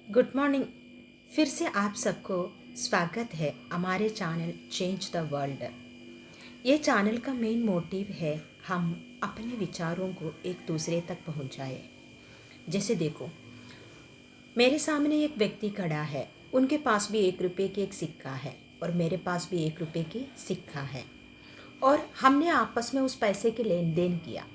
Good morning. फिर से आप सबको स्वागत है हमारे चैनल चेंज द वर्ल्ड। ये चैनल का मेन मोटिव है हम अपने विचारों को एक दूसरे तक पहुंचाए। जैसे देखो, मेरे सामने एक व्यक्ति खड़ा है, उनके पास भी 1 रुपये की एक सिक्का है और मेरे पास भी 1 रुपये की सिक्का है और हमने आपस में उस पैसे के लेन देन किया।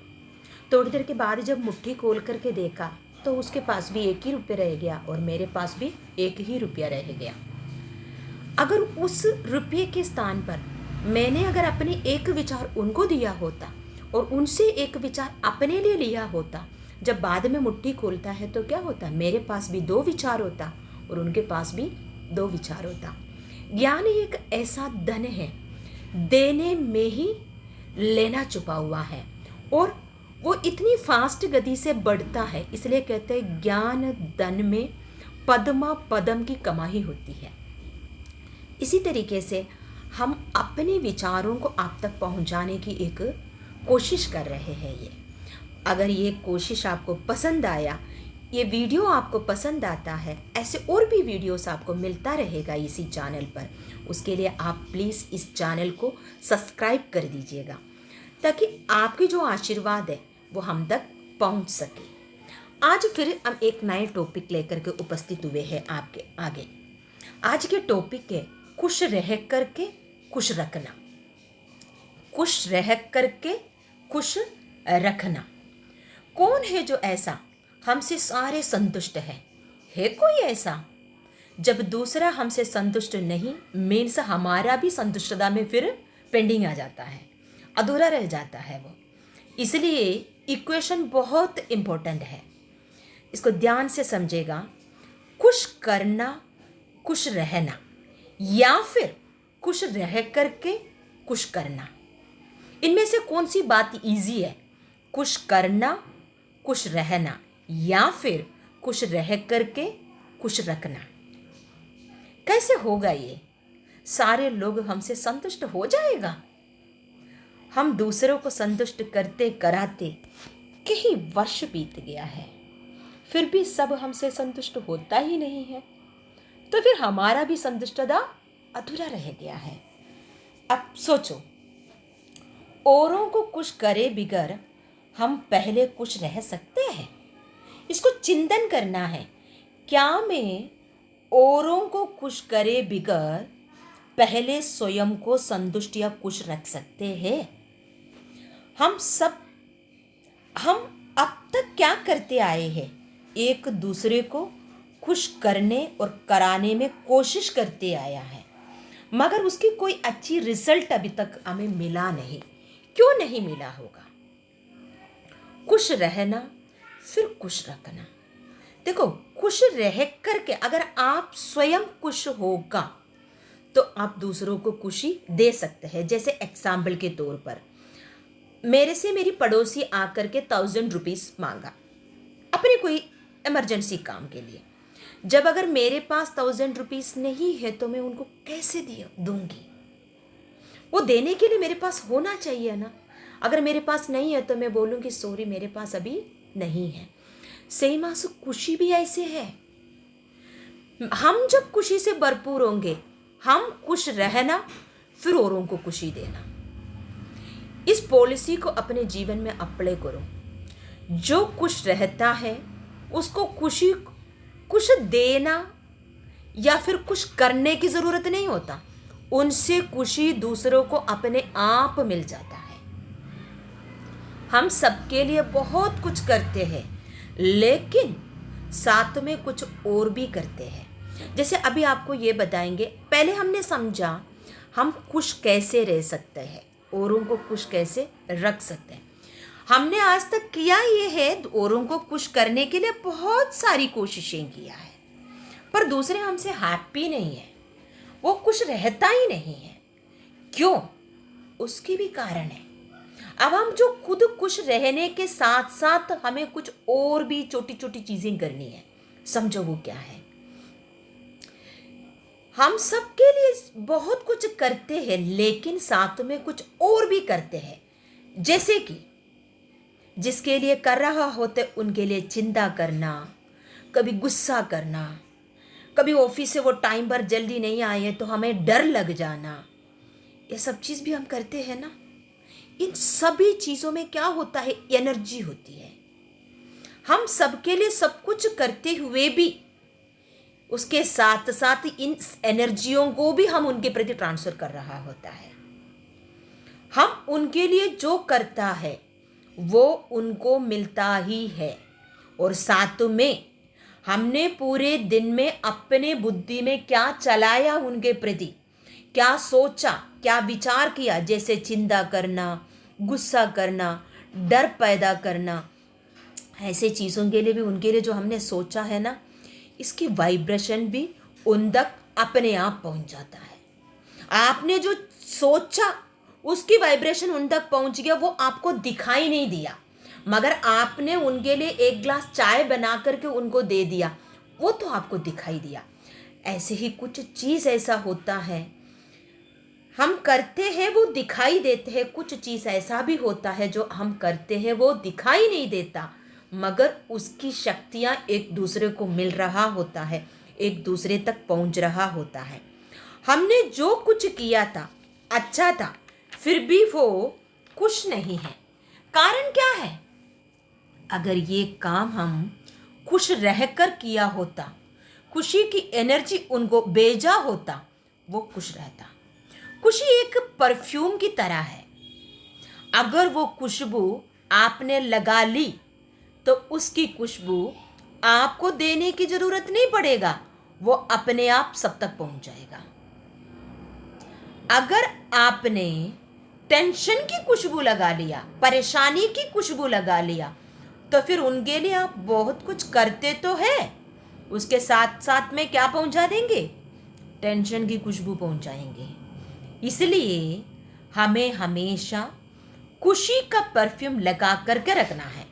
थोड़ी देर के बाद जब मुट्ठी खोल करके देखा तो उसके पास भी 1 ही रुपये रह गया और मेरे पास भी 1 ही रुपया रह गया। अगर उस रुपये के स्थान पर मैंने अगर अपने एक विचार उनको दिया होता और उनसे एक विचार अपने लिए लिया होता, जब बाद में मुट्ठी खोलता है तो क्या होता, मेरे पास भी 2 विचार होता और उनके पास भी 2 विचार होता। ज्ञान एक ऐसा धन है, देने में ही लेना छुपा हुआ है और वो इतनी फास्ट गति से बढ़ता है, इसलिए कहते हैं ज्ञान धन में पद्मा पदम की कमाई होती है। इसी तरीके से हम अपने विचारों को आप तक पहुंचाने की एक कोशिश कर रहे हैं। अगर ये कोशिश आपको पसंद आया, ये वीडियो आपको पसंद आता है, ऐसे और भी वीडियोस आपको मिलता रहेगा इसी चैनल पर, उसके लिए आप प्लीज़ इस चैनल को सब्सक्राइब कर दीजिएगा ताकि आपकी जो आशीर्वाद है वो हम तक पहुंच सके। आज फिर हम एक नए टॉपिक लेकर के उपस्थित हुए हैं आपके आगे। आज के टॉपिक है खुश रह करके खुश रखना। खुश रह करके खुश रखना। कौन है जो ऐसा हमसे सारे संतुष्ट है कोई ऐसा? जब दूसरा हमसे संतुष्ट नहीं, मीन्स हमारा भी संतुष्टता में फिर पेंडिंग आ जाता है, अधूरा रह जाता है वो। इसलिए इक्वेशन बहुत इम्पोर्टेंट है, इसको ध्यान से समझेगा। खुश करना, खुश रहना, या फिर खुश रह करके खुश करना, इनमें से कौन सी बात इजी है? खुश करना, खुश रहना, या फिर खुश रह करके खुश रखना। कैसे होगा ये? सारे लोग हमसे संतुष्ट हो जाएगा? हम दूसरों को संतुष्ट करते कराते कई वर्ष बीत गया है, फिर भी सब हमसे संतुष्ट होता ही नहीं है, तो फिर हमारा भी संतुष्टता अधूरा रह गया है। अब सोचो, औरों को खुश करे बिगर हम पहले खुश रह सकते हैं? इसको चिंतन करना है। क्या मैं औरों को खुश करे बिगर पहले स्वयं को संतुष्ट या खुश रख सकते हैं? हम अब तक क्या करते आए हैं? एक दूसरे को खुश करने और कराने में कोशिश करते आया है, मगर उसकी कोई अच्छी रिजल्ट अभी तक हमें मिला नहीं। क्यों नहीं मिला होगा? खुश रहना फिर खुश रखना। देखो, खुश रह करके अगर आप स्वयं खुश होगा तो आप दूसरों को खुशी दे सकते हैं। जैसे एग्जाम्पल के तौर पर, मेरे से मेरी पड़ोसी आकर के 1000 रुपीज़ मांगा अपने कोई इमरजेंसी काम के लिए। जब अगर मेरे पास 1000 रुपीज़ नहीं है तो मैं उनको कैसे दूंगी? वो देने के लिए मेरे पास होना चाहिए ना। अगर मेरे पास नहीं है तो मैं बोलूँगी सॉरी, मेरे पास अभी नहीं है। सेम आंसू खुशी भी ऐसे है। हम जब खुशी से भरपूर होंगे, हम खुश रहना फिर औरों को खुशी देना। इस पॉलिसी को अपने जीवन में अप्लाई करो। जो खुश रहता है उसको कुछ देना या फिर कुछ करने की ज़रूरत नहीं होता, उनसे खुशी दूसरों को अपने आप मिल जाता है। हम सबके लिए बहुत कुछ करते हैं, लेकिन साथ में कुछ और भी करते हैं। जैसे अभी आपको ये बताएंगे, पहले हमने समझा हम खुश कैसे रह सकते हैं, औरों को खुश कैसे रख सकते हैं। हमने आज तक किया ये है, औरों को खुश करने के लिए बहुत सारी कोशिशें किया है, पर दूसरे हमसे हैप्पी नहीं है, वो खुश रहता ही नहीं है। क्यों? उसकी भी कारण है। अब हम जो खुद खुश रहने के साथ साथ हमें कुछ और भी छोटी छोटी चीजें करनी है। समझो वो क्या है? हम सबके लिए बहुत कुछ करते हैं, लेकिन साथ में कुछ और भी करते हैं। जैसे कि जिसके लिए कर रहा होते उनके लिए चिंता करना, कभी गुस्सा करना, कभी ऑफिस से वो टाइम पर जल्दी नहीं आए तो हमें डर लग जाना, ये सब चीज़ भी हम करते हैं ना। इन सभी चीज़ों में क्या होता है, एनर्जी होती है। हम सबके लिए सब कुछ करते हुए भी उसके साथ साथ इन एनर्जियों को भी हम उनके प्रति ट्रांसफर कर रहा होता है। हम उनके लिए जो करता है वो उनको मिलता ही है, और साथ में हमने पूरे दिन में अपने बुद्धि में क्या चलाया, उनके प्रति क्या सोचा, क्या विचार किया, जैसे चिंता करना, गुस्सा करना, डर पैदा करना, ऐसे चीज़ों के लिए भी उनके लिए जो हमने सोचा है ना, इसकी वाइब्रेशन भी उन तक अपने आप पहुंच जाता है। आपने जो सोचा उसकी वाइब्रेशन उन तक पहुंच गया, वो आपको दिखाई नहीं दिया, मगर आपने उनके लिए एक ग्लास चाय बना करके उनको दे दिया, वो तो आपको दिखाई दिया। ऐसे ही कुछ चीज़ ऐसा होता है, हम करते हैं वो दिखाई देते हैं, कुछ चीज़ ऐसा भी होता है जो हम करते हैं वो दिखाई नहीं देता, मगर उसकी शक्तियाँ एक दूसरे को मिल रहा होता है, एक दूसरे तक पहुंच रहा होता है। हमने जो कुछ किया था अच्छा था, फिर भी वो खुश नहीं है। कारण क्या है? अगर ये काम हम खुश रहकर किया होता, खुशी की एनर्जी उनको भेजा होता, वो खुश रहता। खुशी एक परफ्यूम की तरह है, अगर वो खुशबू आपने लगा ली तो उसकी खुशबू आपको देने की जरूरत नहीं पड़ेगा, वो अपने आप सब तक पहुंच जाएगा। अगर आपने टेंशन की खुशबू लगा लिया, परेशानी की खुशबू लगा लिया, तो फिर उनके लिए आप बहुत कुछ करते तो है, उसके साथ साथ में क्या पहुंचा देंगे, टेंशन की खुशबू पहुंचाएंगे। इसलिए हमें हमेशा खुशी का परफ्यूम लगा करके रखना है।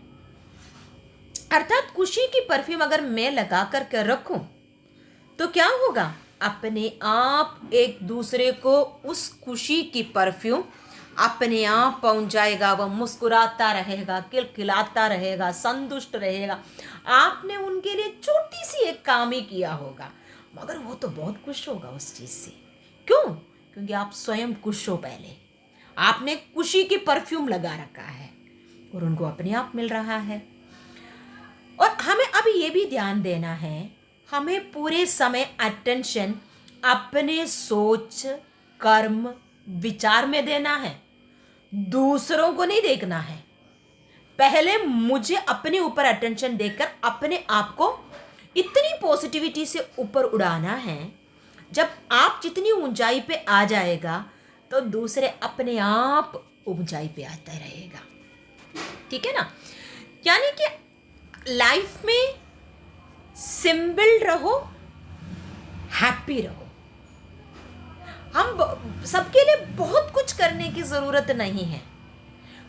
अर्थात खुशी की परफ्यूम अगर मैं लगा करके रखूं तो क्या होगा, अपने आप एक दूसरे को उस खुशी की परफ्यूम अपने आप पहुंच जाएगा। वह मुस्कुराता रहेगा, खिलखिलाता रहेगा, संतुष्ट रहेगा। आपने उनके लिए छोटी सी एक काम ही किया होगा, मगर वो तो बहुत खुश होगा उस चीज़ से। क्यों? क्योंकि आप स्वयं खुश हो, पहले आपने खुशी की परफ्यूम लगा रखा है और उनको अपने आप मिल रहा है। और हमें अभी ये भी ध्यान देना है, हमें पूरे समय अटेंशन अपने सोच, कर्म, विचार में देना है, दूसरों को नहीं देखना है। पहले मुझे अपने ऊपर अटेंशन देकर अपने आप को इतनी पॉजिटिविटी से ऊपर उड़ाना है, जब आप जितनी ऊंचाई पे आ जाएगा तो दूसरे अपने आप ऊंचाई पे आता रहेगा। ठीक है ना? यानी कि लाइफ में सिंपल रहो, हैप्पी रहो। हम सबके लिए बहुत कुछ करने की ज़रूरत नहीं है,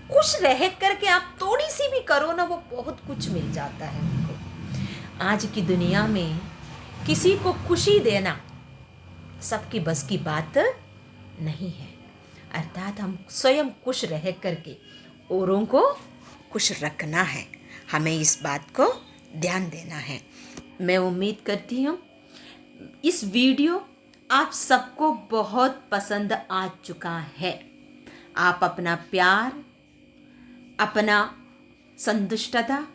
खुश रह करके आप थोड़ी सी भी करो ना, वो बहुत कुछ मिल जाता है उनको। आज की दुनिया में किसी को खुशी देना सबकी बस की बात नहीं है। अर्थात हम स्वयं खुश रह करके औरों को खुश रखना है, हमें इस बात को ध्यान देना है। मैं उम्मीद करती हूँ इस वीडियो आप सबको बहुत पसंद आ चुका है। आप अपना प्यार, अपना संतुष्टता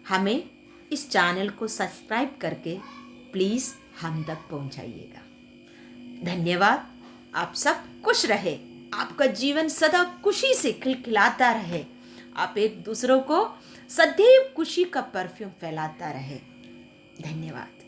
हमें इस चैनल को सब्सक्राइब करके प्लीज़ हम तक पहुंचाइएगा। धन्यवाद। आप सब खुश रहे, आपका जीवन सदा खुशी से खिलखिलाता रहे, आप एक दूसरों को सदैव खुशी का परफ्यूम फैलाता रहे। धन्यवाद।